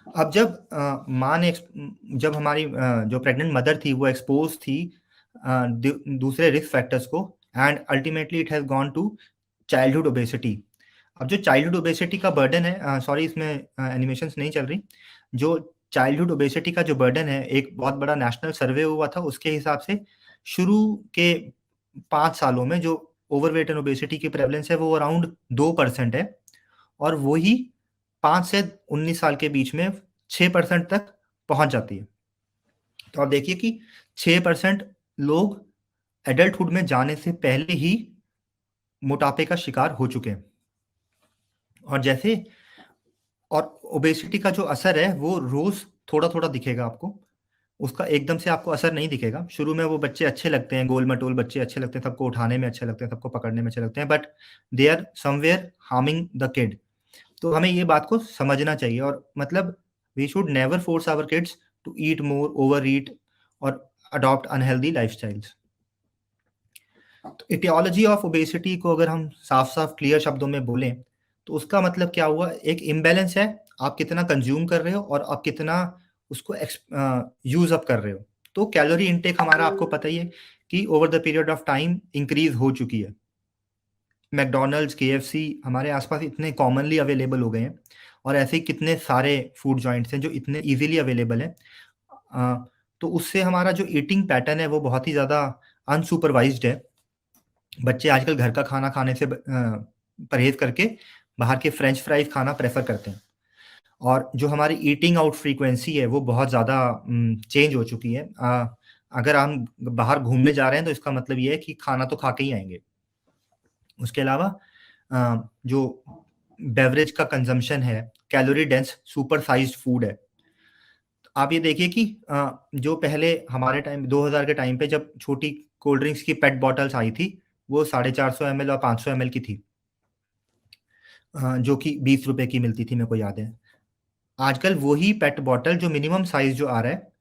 अब माँ ने जब हमारी जो प्रेग्नेंट मदर थी वो एक्सपोज थी दूसरे रिस्क फैक्टर्स को, and ultimately it has gone to childhood obesity. अब जो चाइल्डहुड ओबेसिटी का बर्डन है, सॉरी इसमें एनिमेशंस नहीं चल रही। जो चाइल्डहुड ओबेसिटी का जो बर्डन है, एक बहुत बड़ा नेशनल सर्वे हुआ था, उसके हिसाब से शुरू के 5 सालों में जो ओवरवेट एंड ओबेसिटी की प्रेवलेंस है वो अराउंड 2% है, और वही 5 से 19 साल के बीच में 6% तक पहुँच जाती है। तो आप देखिए कि 6% लोग एडल्टहुड में जाने से पहले ही मोटापे का शिकार हो चुके हैं। और जैसे और ओबेसिटी का जो असर है वो रोज़ थोड़ा-थोड़ा दिखेगा आपको। उसका एकदम से आपको असर नहीं दिखेगा। शुरू में वो बच्चे अच्छे लगते हैं, गोल-मटोल बच्चे अच्छे लगते हैं, सबको उठाने में अच्छे लगते हैं, सबको पकड़ने में अच्छे लगते हैं, but they are somewhere harming the kid. तो हमें ये बात को समझना चाहिए, और मतलब we should never force our kids to eat more, overeat और अडॉप्ट अनहेल्दी लाइफ़स्टाइल्स। तो एटियोलॉजी ऑफ ओबेसिटी को अगर हम साफ-साफ क्लियर शब्दों में बोलें, तो उसका मतलब क्या हुआ? एक इम्बैलेंस है, आप कितना कंज़्यूम कर रहे हो और आप कितना उसको यूज़ अप कर रहे हो। तो कैलोरी इनटेक हमारा आपको पता ही है कि over the period of time increase हो चुकी है। मैकडॉनल्ड्स, केएफसी हमारे आस-पास इतने कॉमनली अवेलेबल हो गए हैं, और ऐसे ही कितने सारे फूड जॉइंट्स हैं जो इतने ईज़िली अवेलेबल हैं। तो उससे हमारा जो ईटिंग पैटर्न है वो बहुत ही ज़्यादा अनसुपरवाइज़्ड है। बच्चे आजकल घर का खाना खाने से परहेज़ करके बाहर के फ्रेंच फ्राइज़ खाना प्रेफ़र करते हैं। और जो हमारी ईटिंग आउट फ्रीक्वेंसी है वो बहुत ज़्यादा चेंज हो चुकी है। अगर हम बाहर घूमने जा रहे हैं तो इसका मतलब ये है कि खाना तो खा के ही आएँगे। उसके अलावा जो बेवरेज का कंज़म्पशन है, calorie dense super sized food है। आप ये देखिए कि जो पहले हमारे टाइम 2000 के टाइम पे जब छोटी कोल्ड ड्रिंक्स की पेट बॉटल्स आई थी, वो 450 एमएल और 500 एमएल की थी, जो कि ₹20 की मिलती थी, मेरे को याद है। आजकल वही पेट बॉटल जो मिनिमम साइज़ जो आ रहा है,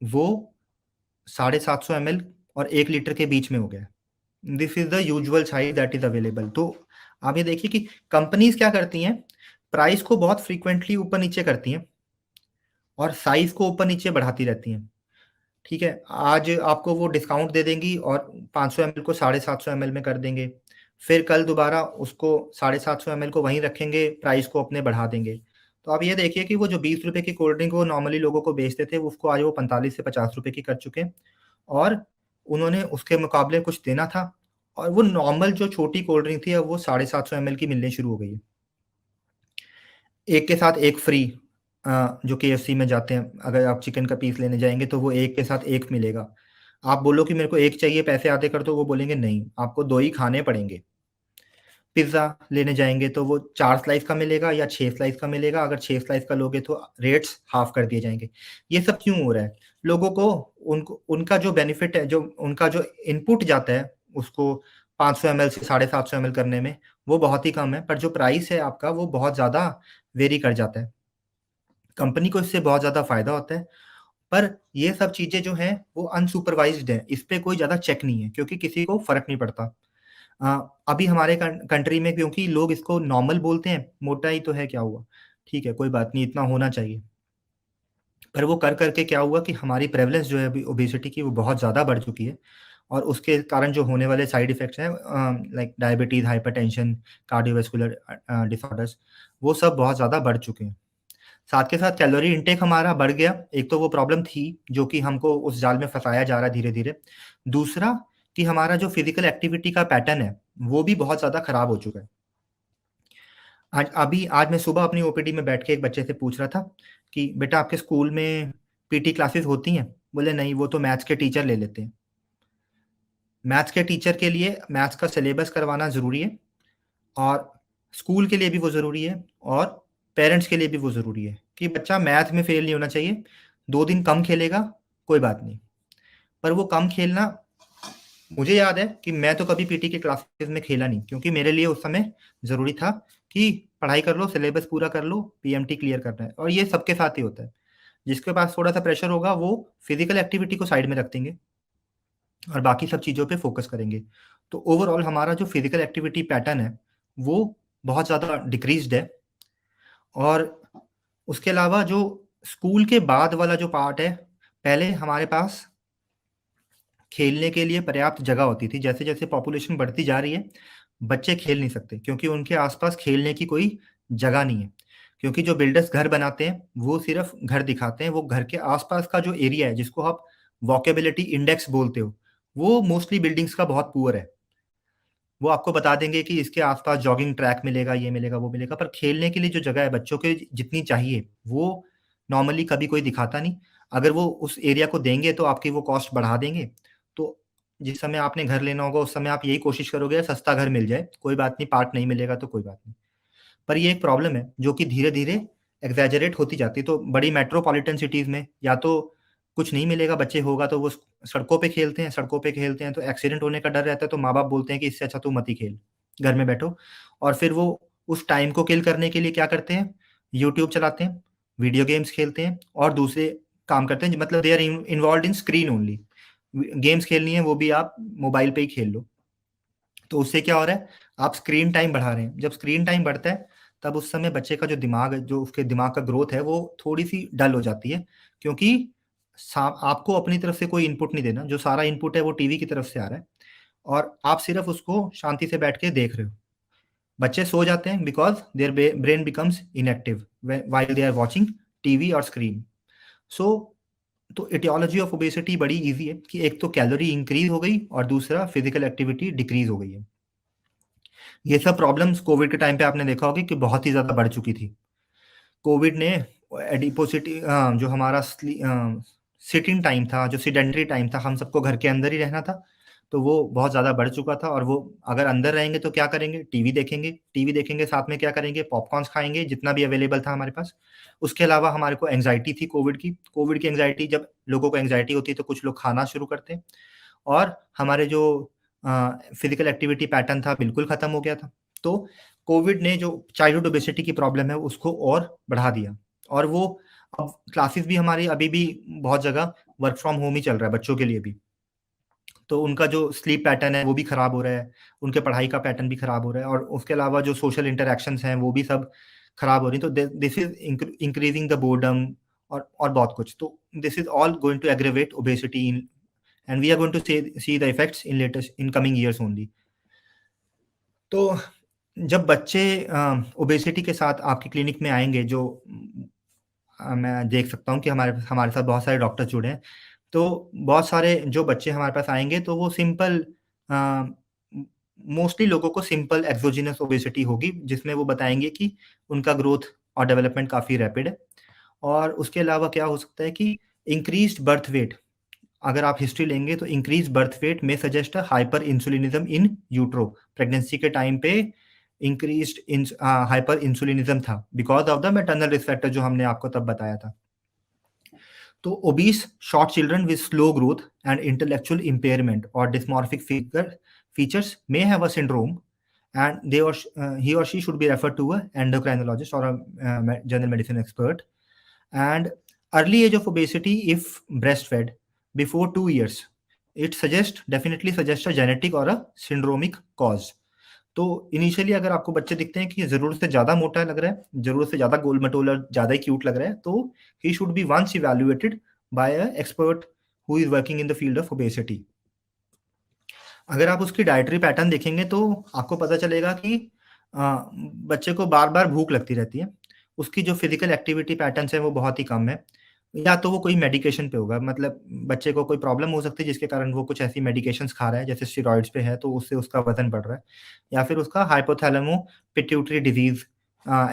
वो 750 एमएल और 1 लीटर के बीच में हो गया है। This is the usual size that is available. तो आप ये देखिए कि कंपनीज़ क्या करती हैं, प्राइस को बहुत फ्रीक्वेंटली ऊपर-नीचे करती हैं और साइज़ को ऊपर-नीचे बढ़ाती रहती हैं। ठीक है? आज आपको वो डिस्काउंट दे देंगी और 500 एमएल को 750 एमएल में कर देंगे। फिर कल दोबारा उसको 750 एमएल को वहीं रखेंगे, प्राइस को अपने बढ़ा देंगे। तो आप ये देखिए कि वो जो ₹20 की कोल्ड ड्रिंक वो नॉर्मली लोगों को बेचते थे, उसको आज वो 45 से ₹50 की कर चुके हैं, और उन्होंने उसके मुकाबले कुछ देना था, और वो नॉर्मल जो छोटी कोल्ड ड्रिंक थी, अब वो 750 एमएल की मिलनी शुरू हो गई है। एक के साथ एक फ्री, जो केएफसी में जाते हैं, अगर आप चिकन का पीस लेने जाएँगे तो वो एक के साथ एक मिलेगा। आप बोलो कि मेरे को 1 चाहिए, पैसे आधे कर दो, वो बोलेंगे नहीं, आपको 2 ही खाने पड़ेंगे। पिज़्ज़ा लेने जाएँगे तो वो 4 स्लाइस का मिलेगा या 6 स्लाइस का मिलेगा, अगर 6 स्लाइस का लोगे तो रेट्स हाफ़ कर दिए जाएँगे। ये सब क्यों हो रहा है? लोगों को उनको उनका जो बेनिफिट है, जो उनका जो इनपुट जाता है उसको 500 एमएल से 750 एमएल करने में, वो बहुत ही कम है, पर जो प्राइस है आपका वो बहुत ज़्यादा वेरी कर जाता है। कंपनी को इससे बहुत ज़्यादा फ़ायदा होता है, पर ये सब चीज़ें जो हैं वो अनसुपरवाइज़्ड हैं, इस पे कोई ज़्यादा चेक नहीं है, क्योंकि किसी को फ़र्क नहीं पड़ता। अभी हमारे कंट्री में क्योंकि लोग इसको नॉर्मल बोलते हैं, मोटा ही तो है, क्या हुआ? ठीक है, कोई बात नहीं, इतना होना चाहिए। पर वो कर के क्या हुआ कि हमारी प्रेवलेंस जो है अभी ओबेसिटी की वो बहुत ज़्यादा बढ़ चुकी है, और उसके कारण जो होने वाले साइड इफ़ेक्ट्स हैं, like diabetes, hypertension, cardiovascular disorders, वो सब बहुत ज़्यादा बढ़ चुके हैं। साथ के साथ कैलोरी इंटेक हमारा बढ़ गया, एक तो वो प्रॉब्लम थी, जो कि हमको उस जाल में फँसाया जा रहा है धीरे-धीरे। दूसरा कि हमारा जो फ़िज़िकल एक्टिविटी का पैटर्न है, वो भी बहुत ज़्यादा खराब हो चुका है। आज मैं सुबह अपनी ओपीडी में बैठ के एक बच्चे से पूछ रहा था कि बेटा आपके स्कूल में पीटी क्लासेस होती हैं? बोले नहीं, वो तो मैथ्स के टीचर ले लेते हैं। मैथ्स के टीचर के लिए मैथ्स का सिलेबस करवाना ज़रूरी है, और स्कूल के लिए भी वो ज़रूरी है, और पेरेंट्स के लिए भी वो ज़रूरी है कि बच्चा मैथ में फ़ेल नहीं होना चाहिए। 2 दिन कम खेलेगा, कोई बात नहीं। पर वो कम खेलना, मुझे याद है कि मैं तो कभी पीटी की क्लासेस में खेला नहीं, क्योंकि मेरे लिए उस समय ज़रूरी था कि पढ़ाई कर लो, सिलेबस पूरा कर लो, पीएमटी क्लियर करना है, और ये सबके साथ ही होता है। जिसके पास थोड़ा-सा प्रेशर होगा वो फिज़िकल एक्टिविटी को साइड में रख देंगे और बाकी सब चीज़ों पे फ़ोकस करेंगे। तो ओवरऑल हमारा जो फिज़िकल एक्टिविटी पैटर्न है, वो बहुत ज़्यादा डिक्रीज़्ड है, और उसके अलावा जो स्कूल के बाद वाला जो पार्ट है, पहले हमारे पास खेलने के लिए पर्याप्त जगह होती थी। जैसे-जैसे पॉपुलेशन बढ़ती जा रही है, बच्चे खेल नहीं सकते क्योंकि उनके आस-पास खेलने की कोई जगह नहीं है। क्योंकि जो बिल्डर्स घर बनाते हैं, वो सिर्फ़ घर दिखाते हैं, वो घर के आस-पास का जो एरिया है, जिसको आप वॉकेबिलिटी इंडेक्स बोलते हो, वो मोस्टली बिल्डिंग्स का बहुत पुअर है। वो आपको बता देंगे कि इसके आस-पास जॉगिंग ट्रैक मिलेगा, ये मिलेगा, वो मिलेगा, पर खेलने के लिए जो जगह है बच्चों के जितनी चाहिए, वो नॉर्मली कभी कोई दिखाता नहीं। अगर वो उस एरिया को देंगे तो आपकी वो कॉस्ट बढ़ा देंगे। तो जिस समय आपने घर लेना होगा उस समय आप यही कोशिश करोगे सस्ता घर मिल जाए, कोई बात नहीं पार्ट नहीं मिलेगा तो कोई बात नहीं। पर ये एक प्रॉब्लम है जो कि धीरे-धीरे एक्ज़ैजरेट होती जाती है। तो बड़ी मेट्रोपॉलिटन सिटीज़ में या तो कुछ नहीं मिलेगा, बच्चे होगा तो वो सड़कों पे खेलते हैं, सड़कों पे खेलते हैं तो एक्सीडेंट होने का डर रहता है, तो माँ-बाप बोलते हैं कि इससे अच्छा तू मत ही खेल, घर में बैठो। और फिर वो उस टाइम को किल करने के लिए क्या करते हैं, यूट्यूब चलाते हैं, वीडियो गेम्स खेलते हैं और दूसरे काम करते हैं, मतलब they are involved in screen only. Games खेलनी है वो भी आप मोबाइल पे ही खेल लो। तो उससे क्या हो रहा है, आप स्क्रीन टाइम बढ़ा रहे हैं। जब स्क्रीन टाइम बढ़ता है, तब उस समय बच्चे का जो दिमाग है, जो उसके दिमाग का ग्रोथ है, वो थोड़ी-सी डल हो जाती है, क्योंकि सा आपको अपनी तरफ से कोई इनपुट नहीं देना, जो सारा इनपुट है वो टीवी की तरफ से आ रहा है और आप सिर्फ़ उसको शांति से बैठ के देख रहे हो। बच्चे सो जाते हैं because their brain becomes inactive while they are watching TV और स्क्रीन। सो तो एटियोलॉजी ऑफ ओबेसिटी बड़ी ईज़ी है कि एक तो कैलोरी इंक्रीज़ हो गई और दूसरा फिज़िकल एक्टिविटी डिक्रीज़ हो गई है। ये सब प्रॉब्लम्स कोविड के टाइम पे आपने देखा होगा कि बहुत ही ज़्यादा बढ़ चुकी थी। कोविड ने एडिपोसिटी जो हमारा सिटिंग टाइम था, जो सेडेंटरी टाइम था, हम सबको घर के अंदर ही रहना था, तो वो बहुत ज़्यादा बढ़ चुका था और वो अगर अंदर रहेंगे तो क्या करेंगे? टीवी देखेंगे साथ में क्या करेंगे? पॉपकॉर्न्स खाएँगे, जितना भी अवेलेबल था हमारे पास। उसके अलावा हमारे को एंग्ज़ायटी थी कोविड की। कोविड की एंग्ज़ायटी, जब लोगों को एंग्ज़ायटी होती है तो कुछ लोग खाना शुरू करते हैं और हमारे जो फिज़िकल एक्टिविटी पैटर्न था बिल्कुल ख़त्म हो गया था। तो कोविड ने जो चाइल्डहुड ओबेसिटी की प्रॉब्लम है उसको और बढ़ा दिया और वो अब क्लासेस भी हमारी अभी भी बहुत जगह वर्क फ्रॉम होम ही चल रहा है बच्चों के लिए भी। तो उनका जो स्लीप पैटर्न है वो भी ख़राब हो रहा है, उनके पढ़ाई का पैटर्न भी ख़राब हो रहा है और उसके अलावा जो सोशल इंटरैक्शंस हैं वो भी सब ख़राब हो रही हैं। तो this is increasing the boredom और बहुत कुछ। तो this is all going to aggravate obesity in and we are going to see the effects in coming years only. तो जब बच्चे ओबेसिटी के साथ आपकी क्लिनिक में आएँगे, जो मैं देख सकता हूँ कि हमारे हमारे साथ बहुत सारे डॉक्टर जुड़े हैं। तो बहुत सारे जो बच्चे हमारे पास आएँगे तो वो सिंपल अ, मोस्टली लोगों को सिंपल एक्सोजेनस ओबेसिटी होगी, जिसमें वो बताएँगे कि उनका ग्रोथ और डेवलपमेंट काफ़ी रैपिड है। और उसके अलावा क्या हो सकता है कि इंक्रीज़्ड बर्थ वेट, अगर आप हिस्ट्री लेंगे तो इंक्रीज़ बर्थ वेट में suggest a hyper insulinism in utero. Pregnancy के टाइम पे हाइपर इंसुलिनिज़्म था because of the maternal risk factor जो हमने आपको तब बताया था। तो obese short children with slow growth and intellectual impairment और dysmorphic features may have a syndrome and he or she should be referred to a endocrinologist or a general medicine expert. And early age of obesity, if breastfed before 2 years, it definitely suggests a genetic or a syndromic cause. तो initially अगर आपको बच्चे दिखते हैं कि ज़रूरत से ज़्यादा मोटा लग रहा है, ज़रूरत से ज़्यादा गोल-मटोल, ज़्यादा ही क्यूट लग रहा है, तो he should be once evaluated by a expert who is working in the field of obesity. अगर आप उसकी डाइटरी पैटर्न देखेंगे तो आपको पता चलेगा कि बच्चे को बार-बार भूख लगती रहती है। उसकी जो फिज़िकल एक्टिविटी पैटर्न्स हैं वो बहुत ही कम है। या तो वो कोई मेडिकेशन पे होगा, मतलब बच्चे को कोई प्रॉब्लम हो सकती है जिसके कारण वो कुछ ऐसी मेडिकेशंस खा रहा है, जैसे स्टेरॉइड्स पे है तो उससे उसका वज़न बढ़ रहा है। या फिर उसका hypothalamo pituitary disease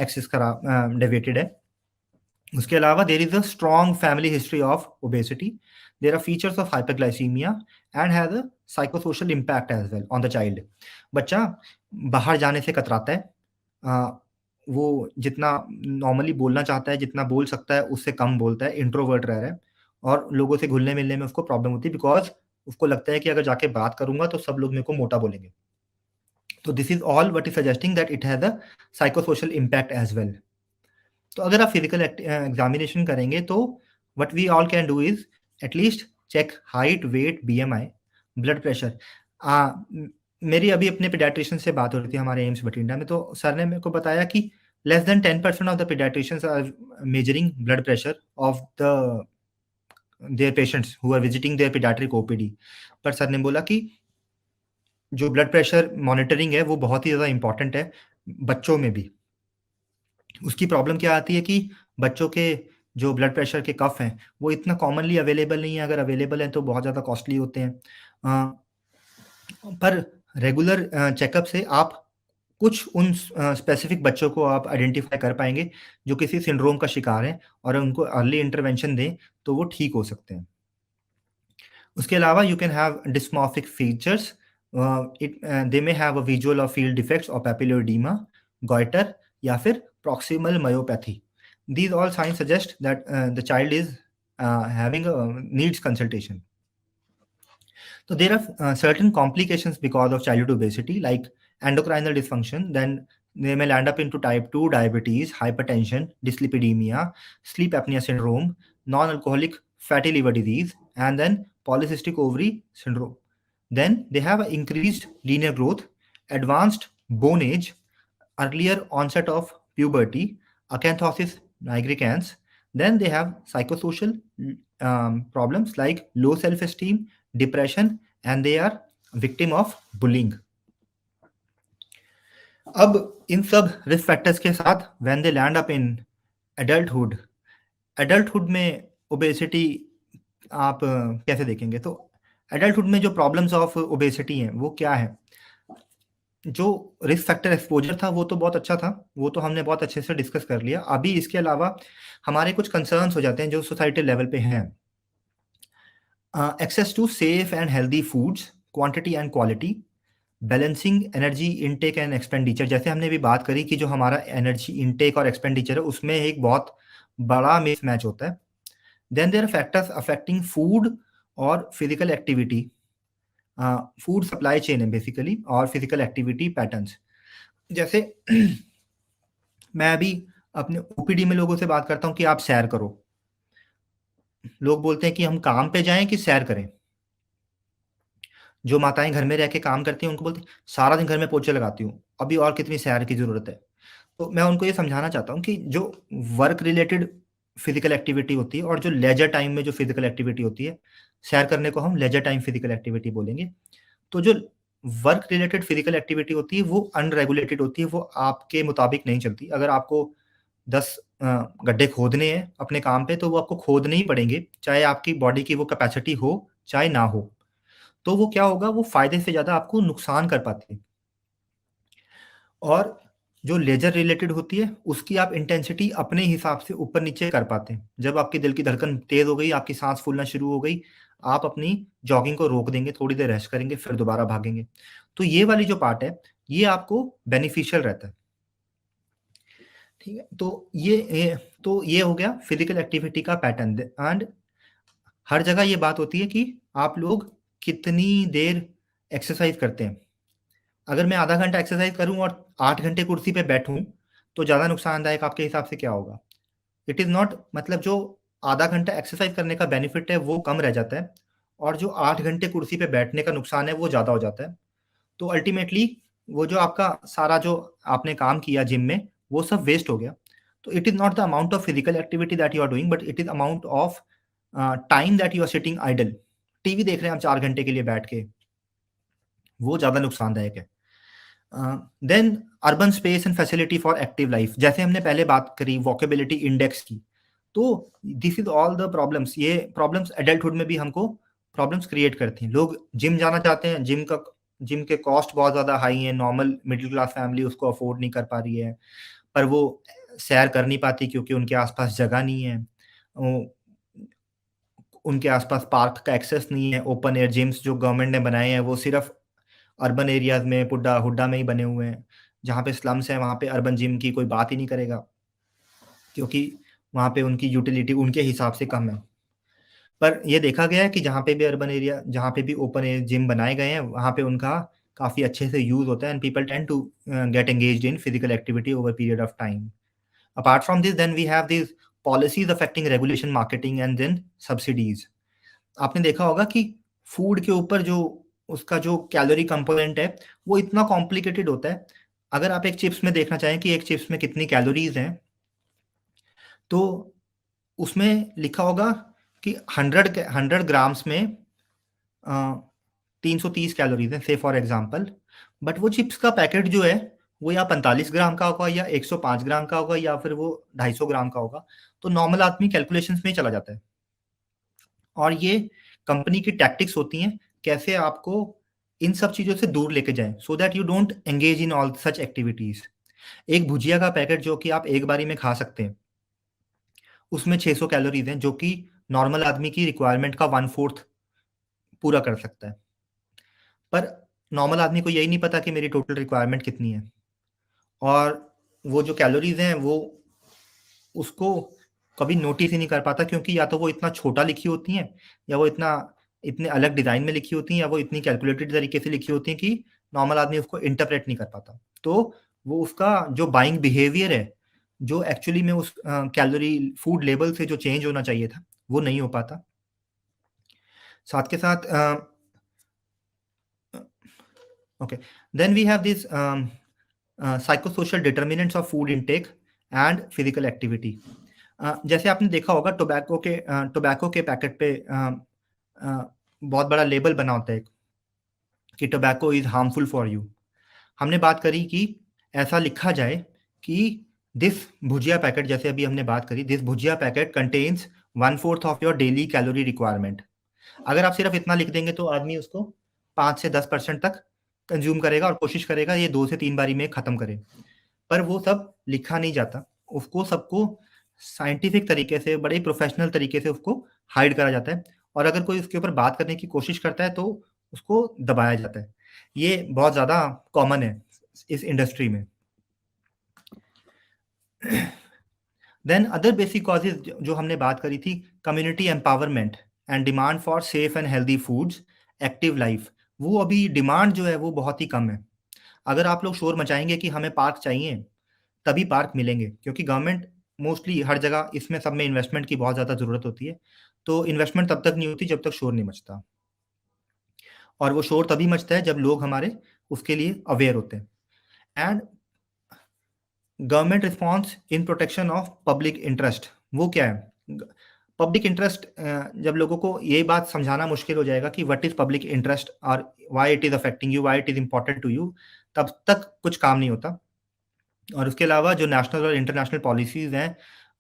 axis deviated है। उसके अलावा there is a strong family history of obesity. There are features of hyperglycaemia and has a psychosocial impact as well on the child. बच्चा बाहर जाने से कतराता है। वो जितना नॉर्मली बोलना चाहता है, जितना बोल सकता है, उससे कम बोलता है, इंट्रोवर्ट रह रहा है और लोगों से घुलने-मिलने में उसको प्रॉब्लम होती है बिकॉज़ उसको लगता है कि अगर जाके बात करूँगा तो सब लोग मेरे को मोटा बोलेंगे। तो this is all what is suggesting that it has a psychosocial impact as well. तो अगर आप फिजिकल एग्जामिनेशन करेंगे तो what we all can do is at least check height, weight, BMI, blood pressure. मेरी अभी अपने पीडियाट्रिशियन से बात हो रही थी हमारे एम्स बठिंडा में, तो सर ने मेरे को बताया कि Less than 10% of the pediatricians are measuring blood pressure of their patients who are visiting their pediatric OPD. पर सर ने बोला कि जो ब्लड प्रेशर मॉनिटरिंग है वो बहुत ही ज़्यादा इम्पोर्टेंट है बच्चों में भी। उसकी प्रॉब्लम क्या आती है कि बच्चों के जो ब्लड प्रेशर के कफ हैं, वो इतना कॉमनली अवेलेबल नहीं है, अगर अवेलेबल हैं तो बहुत ज़्यादा कॉस्टली होते हैं। पर रेगुलर चेकअप से आप कुछ उन स्पेसिफिक बच्चों को आप आइडेंटिफ़ाई कर पाएँगे, जो किसी सिंड्रोम का शिकार हैं और उनको अर्ली इंटरवेंशन दें, तो वो ठीक हो सकते हैं। उसके अलावा you can have dysmorphic features they may have a visual और फील्ड डिफेक्ट्स और पैपिलोइडीमा, गॉइटर या फिर proximal myopathy. These all signs suggest that the child is having a needs consultation. So there are certain complications because of childhood obesity, like endocrinal dysfunction. Then they may land up into type 2 diabetes, hypertension, dyslipidemia, sleep apnea syndrome, non-alcoholic fatty liver disease, and then polycystic ovary syndrome. Then they have increased linear growth, advanced bone age, earlier onset of puberty, acanthosis nigricans. Then they have psychosocial problems like low self-esteem, depression, and they are victim of bullying. अब इन सब risk factors के साथ when they land up in adulthood, adulthood में obesity आप कैसे देखेंगे? तो adulthood में जो प्रॉब्लम्स ऑफ ओबेसिटी हैं वो क्या है? जो रिस्क फैक्टर एक्सपोज़र था वो तो बहुत अच्छा था, वो तो हमने बहुत अच्छे से डिस्कस कर लिया। अभी इसके अलावा हमारे कुछ कंसर्न्स हो जाते हैं जो सोसाइटी लेवल पे हैं। Access to safe and healthy foods, quantity and quality, balancing energy intake and expenditure. जैसे हमने अभी बात करी कि जो हमारा एनर्जी इनटेक और एक्सपेंडिचर है उसमें एक बहुत बड़ा मिसमैच होता है। Then there are factors affecting food और physical activity. Food supply chain है बेसिकली और फिजिकल एक्टिविटी पैटर्न्स। जैसे मैं अभी अपने ओपीडी में लोगों से बात करता हूँ कि आप सैर करो। लोग बोलते हैं कि हम काम पे जाएँ कि सैर करें? जो माताएँ घर में रह के काम करती हैं उनको बोलते हैं, सारा दिन घर में पोछे लगाती हूँ, अभी और कितनी सैर की ज़रूरत है। तो मैं उनको ये समझाना चाहता हूँ कि जो वर्क रिलेटेड फिजिकल एक्टिविटी होती है और जो लेजर टाइम में जो फिजिकल एक्टिविटी होती है, सैर करने को हम लेजर टाइम फिजिकल एक्टिविटी बोलेंगे। तो जो वर्क रिलेटेड फिजिकल एक्टिविटी होती है वो अनरेगुलेटेड होती है, वो आपके मुताबिक नहीं चलती। अगर आपको 10 गड्ढे खोदने हैं अपने काम पे, तो वो आपको खोदने ही पड़ेंगे, चाहे आपकी बॉडी की वो कैपेसिटी हो, चाहे ना हो। तो वो क्या होगा, वो फ़ायदे से ज़्यादा आपको नुकसान कर पाती है। और जो लेज़र रिलेटेड होती है, उसकी आप इंटेंसिटी अपने हिसाब से ऊपर-नीचे कर पाते हैं। जब आपके दिल की धड़कन तेज़ हो गई, आपकी साँस फूलना शुरू हो गई, आप अपनी जॉगिंग को रोक देंगे, थोड़ी देर रेस्ट करेंगे, फिर दोबारा भागेंगे। तो ये वाली जो पार्ट है, ये आपको बेनिफिशियल रहता है। ठीक है? तो ये हो गया फिज़िकल एक्टिविटी का पैटर्न एंड हर जगह ये बात होती है कि आप लोग कितनी देर एक्सरसाइज़ करते हैं। अगर मैं आधा घंटा एक्सरसाइज़ करूँ और 8 घंटे कुर्सी पे बैठूँ, तो ज़्यादा नुकसानदायक आपके हिसाब से क्या होगा? इट इज़ नॉट मतलब जो आधा घंटा एक्सरसाइज़ करने का बेनिफिट है, वो कम रह जाता है और जो 8 घंटे कुर्सी पे बैठने का नुकसान है, वो ज़्यादा हो जाता है। तो अल्टीमेटली वो जो आपका सारा जो आपने काम किया जिम में, वो सब वेस्ट हो गया। तो it is not the amount of physical activity that you are doing, but it is amount of time that you are sitting idle. TV देख रहे हैं आप 4 घंटे के लिए बैठ के, वो ज़्यादा नुकसानदायक है। Then urban space and facility for active life, जैसे हमने पहले बात करी वॉकेबिलिटी इंडेक्स की, तो this is all the problems. ये प्रॉब्लम्स एडल्टहुड में भी हमको प्रॉब्लम्स क्रिएट करती हैं। लोग जिम जाना चाहते हैं, जिम के कॉस्ट बहुत ज़्यादा हाई है, नॉर्मल मिडिल क्लास फैमिली उसको अफोर्ड नहीं कर पा रही है, पर वो सैर कर नहीं पाती क्योंकि उनके आसपास जगह नहीं है। उनके आसपास पार्क का एक्सेस नहीं है, ओपन एयर जिम्स जो गवर्नमेंट ने बनाए हैं वो सिर्फ अर्बन एरियाज़ में, हुड्डा में ही बने हुए हैं। जहाँ पे स्लम्स हैं वहाँ पे अर्बन जिम की कोई बात ही नहीं करेगा, क्योंकि वहाँ पे उनकी यूटिलिटी उनके हिसाब से कम है। पर ये देखा गया है कि जहाँ पे भी ओपन एयर जिम बनाए गए हैं, वहाँ पे उनका काफ़ी अच्छे से यूज़ होता है and people tend to get engaged in physical activity over period of time. Apart from this, then we have these policies affecting regulation, marketing and then subsidies. आपने देखा होगा कि फूड के ऊपर जो उसका जो कैलोरी कंपोनेंट है, वो इतना कॉम्प्लिकेटेड होता है। अगर आप एक चिप्स में देखना चाहें कि एक चिप्स में कितनी कैलोरीज हैं, तो उसमें लिखा होगा कि 100 ग्राम्स में 330 कैलोरीज हैं, से फॉर एग्जांपल। बट वो चिप्स का पैकेट जो है वो या 45 ग्राम का होगा, या 105 ग्राम का होगा, या फिर वो 250 ग्राम का होगा। तो नॉर्मल आदमी कैलकुलेशंस में ही चला जाता है। और ये कंपनी की टैक्टिक्स होती हैं, कैसे आपको इन सब चीज़ों से दूर लेके जाएं, so that you don't engage in all such activities. एक भुजिया का पैकेट जो कि आप एक बारी में खा सकते हैं, उसमें 600 कैलोरीज हैं, जो कि नॉर्मल आदमी की रिक्वायरमेंट का 1/4 पूरा कर सकता है। पर नॉर्मल आदमी को यही नहीं पता कि मेरी टोटल रिक्वायरमेंट कितनी है। और वो जो कैलोरीज हैं वो उसको कभी नोटिस ही नहीं कर पाता, क्योंकि या तो वो इतना छोटा लिखी होती हैं, या वो इतने अलग डिज़ाइन में लिखी होती हैं, या वो इतनी कैलकुलेटेड तरीके से लिखी होती हैं कि नॉर्मल आदमी उसको इंटरप्रेट नहीं कर पाता। तो वो उसका जो बाइंग बिहेवियर है, जो एक्चुअली में उस कैलोरी फूड लेबल से जो चेंज होना चाहिए था, वो नहीं हो पाता। साथ के साथ okay, then we have this psychosocial determinants of food intake and physical activity. जैसे आपने देखा होगा टोबैको के पैकेट पे बहुत बड़ा लेबल बना होता है कि tobacco is harmful for you. हमने बात करी कि ऐसा लिखा जाए कि दिस भुजिया पैकेट, जैसे अभी हमने बात करी, this bhujia packet contains 1/4 of your daily calorie requirement. अगर आप सिर्फ इतना लिख देंगे तो आदमी उसको 5 से 10% तक कंज्यूम करेगा और कोशिश करेगा ये 2 से 3 बारी में खत्म करे। पर वो सब लिखा नहीं जाता, उसको सबको साइंटिफिक तरीके से, बड़े प्रोफेशनल तरीके से उसको हाइड करा जाता है। और अगर कोई उसके ऊपर बात करने की कोशिश करता है तो उसको दबाया जाता है। ये बहुत ज़्यादा कॉमन है इस इंडस्ट्री में। देन अदर बेसिक कॉजेज जो हमने बात करी थी, community empowerment and demand for safe and healthy foods, active life, वो अभी डिमांड जो है वो बहुत ही कम है। अगर आप लोग शोर मचाएंगे कि हमें पार्क चाहिए, तभी पार्क मिलेंगे, क्योंकि गवर्नमेंट मोस्टली हर जगह इसमें सब में इन्वेस्टमेंट की बहुत ज़्यादा ज़रूरत होती है। तो इन्वेस्टमेंट तब तक नहीं होती जब तक शोर नहीं मचता, और वो शोर तभी मचता है जब लोग हमारे उसके लिए अवेयर होते हैं। And government response in protection of public interest, वो क्या है? पब्लिक इंटरेस्ट, जब लोगों को ये बात समझाना मुश्किल हो जाएगा कि व्हाट इज पब्लिक इंटरेस्ट और why it is affecting you, why it is important to you, तब तक कुछ काम नहीं होता। और उसके अलावा जो नेशनल और इंटरनेशनल पॉलिसीज़ हैं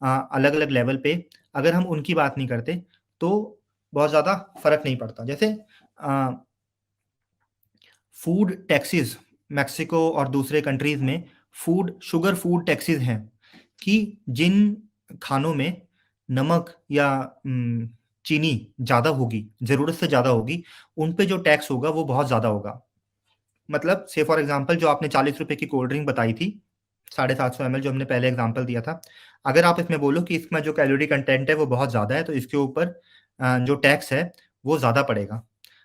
अलग अलग लेवल पे, अगर हम उनकी बात नहीं करते तो बहुत ज़्यादा फ़र्क नहीं पड़ता। जैसे फूड टैक्सेस, मेक्सिको और दूसरे कंट्रीज़ में शुगर फूड टैक्सेस हैं, कि जिन खानों में नमक या चीनी ज़्यादा होगी, ज़रूरत से ज़्यादा होगी, उन पे जो टैक्स होगा वो बहुत ज़्यादा होगा। मतलब से फॉर एग्ज़ाम्पल जो आपने ₹40 की कोल्ड ड्रिंक बताई थी, 750 ml, जो हमने पहले एग्ज़ाम्पल दिया था, अगर आप इसमें बोलो कि इसमें जो कैलोरी कंटेंट है वो बहुत ज़्यादा है, तो इसके ऊपर जो टैक्स है वो ज़्यादा पड़ेगा।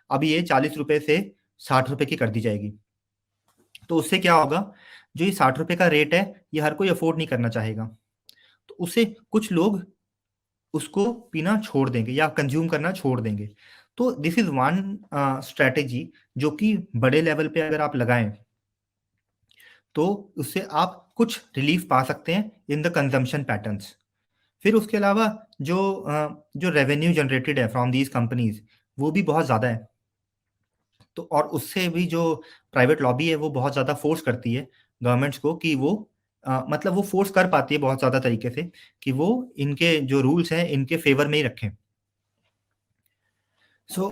अब ये ₹40 से ₹60 की कर दी जाएगी। तो उससे क्या होगा, जो ये ₹60 का रेट है, ये हर कोई अफ़ोर्ड नहीं करना चाहेगा। तो उससे कुछ लोग उसको पीना छोड़ देंगे या कंज़्यूम करना छोड़ देंगे। तो दिस इज़ वन स्ट्रैटेजी जो कि बड़े लेवल पे अगर आप लगाएँ, तो उससे आप कुछ रिलीफ पा सकते हैं इन द कंजम्पशन पैटर्न्स। फिर उसके अलावा जो रेवेन्यू जनरेटेड है फ्रॉम दीज कंपनीज, वो भी बहुत ज़्यादा है। तो और उससे भी जो प्राइवेट लॉबी है वो बहुत ज़्यादा फोर्स करती है गवर्नमेंट्स को कि वो मतलब वो फोर्स कर पाती है बहुत ज़्यादा तरीके से कि वो इनके जो रूल्स हैं इनके फेवर में ही रखें। So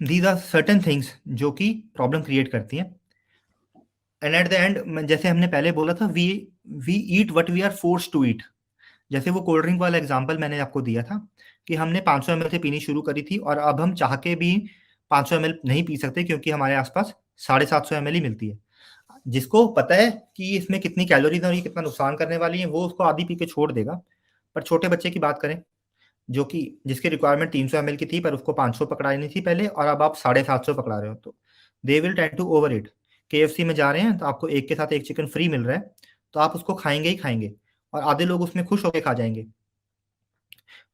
these are certain things जो कि प्रॉब्लम क्रिएट करती हैं। एंड एट द एंड, जैसे हमने पहले बोला था, we eat what we are forced to eat. जैसे वो कोल्ड ड्रिंक वाला एग्जांपल मैंने आपको दिया था कि हमने 500 ml से पीनी शुरू करी थी, और अब हम चाह के भी 500 ml नहीं पी सकते, क्योंकि हमारे आसपास 750 ml ही मिलती है। जिसको पता है कि इसमें कितनी कैलोरीज है और ये कितना नुकसान करने वाली है, वो उसको आधी पी के छोड़ देगा। पर छोटे बच्चे की बात करें, जो कि जिसकी रिक्वायरमेंट 300 ml की थी, पर उसको 500 पकड़ानी थी पहले, और अब आप 750 पकड़ा रहे हो, तो they will tend to overeat. KFC में जा रहे हैं तो आपको एक के साथ एक चिकन फ्री मिल रहा है, तो आप उसको खाएंगे ही खाएंगे, और आधे लोग उसमें खुश होकर खा जाएंगे।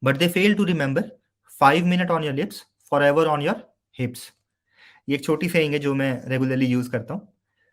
But they fail to remember 5 minutes on your lips, forever on your hips. ये एक छोटी सेइंग है जो मैं रेगुलरली यूज करता हूँ।